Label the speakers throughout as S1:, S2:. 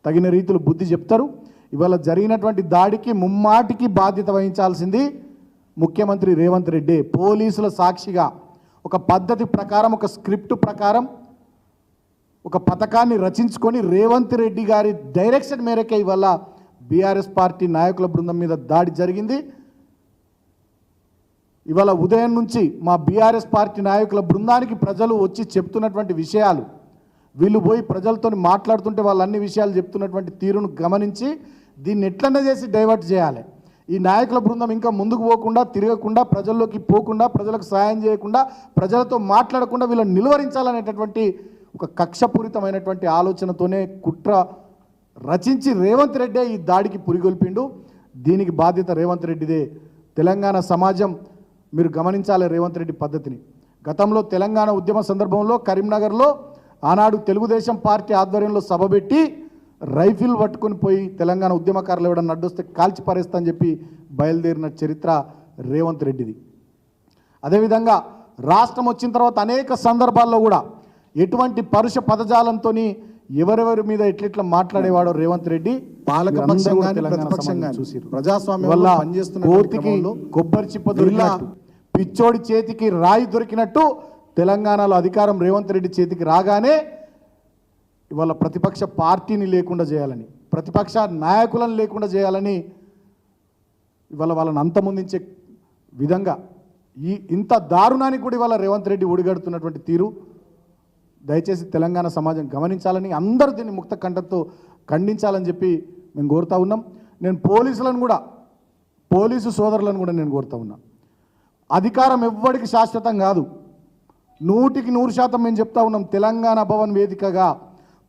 S1: తగిన రీతిలో బుద్ధి చెప్తారు. ఇవాళ జరిగినటువంటి దాడికి ముమ్మాటికి బాధ్యత వహించాల్సింది ముఖ్యమంత్రి రేవంత్ రెడ్డి. పోలీసుల సాక్షిగా ఒక పద్ధతి ప్రకారం, ఒక స్క్రిప్ట్ ప్రకారం ఒక పథకాన్ని రచించుకొని రేవంత్ రెడ్డి గారి డైరెక్షన్ మేరకే ఇవాళ బీఆర్ఎస్ పార్టీ నాయకుల బృందం మీద దాడి జరిగింది. ఇవాళ ఉదయం నుంచి మా బీఆర్ఎస్ పార్టీ నాయకుల బృందానికి ప్రజలు వచ్చి చెప్తున్నటువంటి విషయాలు, వీళ్ళు పోయి ప్రజలతో మాట్లాడుతుంటే వాళ్ళు అన్ని విషయాలు చెప్తున్నటువంటి తీరును గమనించి దీన్ని ఎట్లన్నా చేసి డైవర్ట్ చేయాలి, ఈ నాయకుల బృందం ఇంకా ముందుకు పోకుండా, తిరగకుండా, ప్రజల్లోకి పోకుండా, ప్రజలకు సహాయం చేయకుండా, ప్రజలతో మాట్లాడకుండా వీళ్ళని నిలువరించాలనేటటువంటి ఒక కక్షపూరితమైనటువంటి ఆలోచనతోనే కుట్ర రచించి రేవంత్ రెడ్డి ఈ దాడికి పురిగొల్పిండు. దీనికి బాధ్యత రేవంత్ రెడ్డిదే. తెలంగాణ సమాజం మీరు గమనించాలి రేవంత్ రెడ్డి పద్ధతిని. గతంలో తెలంగాణ ఉద్యమ సందర్భంలో కరీంనగర్లో ఆనాడు తెలుగుదేశం పార్టీ ఆధ్వర్యంలో సభ పెట్టి రైఫిల్ పట్టుకొని పోయి తెలంగాణ ఉద్యమకారులు ఎవడన్నా అడ్డొస్తే కాల్చి పారేస్తా అని చెప్పి బయలుదేరిన చరిత్ర రేవంత్ రెడ్డిది. అదేవిధంగా రాష్ట్రం వచ్చిన తర్వాత అనేక సందర్భాల్లో కూడా ఎటువంటి పరుష పదజాలంతో ఎవరెవరి మీద ఎట్లెట్లా మాట్లాడేవాడో రేవంత్ రెడ్డి
S2: పాలకపక్షం చూసి ప్రజాస్వామ్యం వల్ల పనిచేస్తున్న
S1: కోతికి కొబ్బరి చిప్ప దొరికినట్టు, పిచ్చోడి చేతికి రాయి దొరికినట్టు తెలంగాణలో అధికారం రేవంత్ రెడ్డి చేతికి రాగానే ఇవాళ ప్రతిపక్ష పార్టీని లేకుండా చేయాలని, ప్రతిపక్ష నాయకులను లేకుండా చేయాలని ఇవాళ వాళ్ళని అంతమొందించే విధంగా ఇంత దారుణానికి కూడా ఇవాళ రేవంత్ రెడ్డి ఒడిగడుతున్నటువంటి తీరు దయచేసి తెలంగాణ సమాజం గమనించాలని, అందరూ దీన్ని ముక్త కంఠంతో ఖండించాలని చెప్పి మేము కోరుతా ఉన్నాం. నేను పోలీసులను కూడా, పోలీసు సోదరులను కూడా నేను కోరుతా ఉన్నా. అధికారం ఎవ్వడికి శాశ్వతం కాదు. 100% మేము చెప్తా ఉన్నాం. తెలంగాణ భవన్ వేదికగా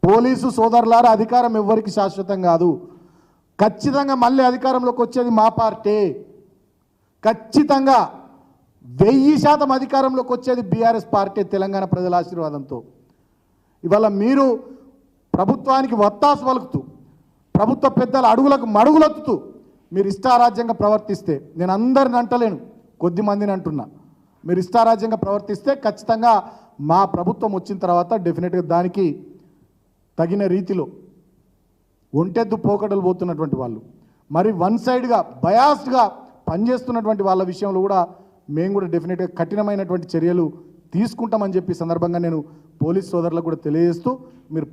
S1: పోలీసు సోదరులారా, అధికారం ఎవ్వరికి శాశ్వతం కాదు. ఖచ్చితంగా మళ్ళీ అధికారంలోకి వచ్చేది మా పార్టీ. ఖచ్చితంగా 1000% అధికారంలోకి వచ్చేది బీఆర్ఎస్ పార్టీ తెలంగాణ ప్రజల ఆశీర్వాదంతో. ఇవాళ మీరు ప్రభుత్వానికి వత్తాసు పలుకుతూ, ప్రభుత్వ పెద్దల అడుగులకు మడుగులొత్తుతూ మీరు ఇష్టారాజ్యంగా ప్రవర్తిస్తే, నేను అందరిని అంటలేను, కొద్ది మందిని అంటున్నా, మీరు ఇష్టారాజ్యంగా ప్రవర్తిస్తే ఖచ్చితంగా మా ప్రభుత్వం వచ్చిన తర్వాత డెఫినెట్గా దానికి తగిన రీతిలో ఒంటెద్దు పోకడలు పోతున్నటువంటి వాళ్ళు, మరి వన్ సైడ్గా బయాస్డ్గా పనిచేస్తున్నటువంటి వాళ్ళ విషయంలో కూడా మేము కూడా డెఫినెట్గా కఠినమైనటువంటి చర్యలు తీసుకుంటామని చెప్పి సందర్భంగా నేను పోలీస్ సోదరులకు కూడా తెలియజేస్తూ మీరు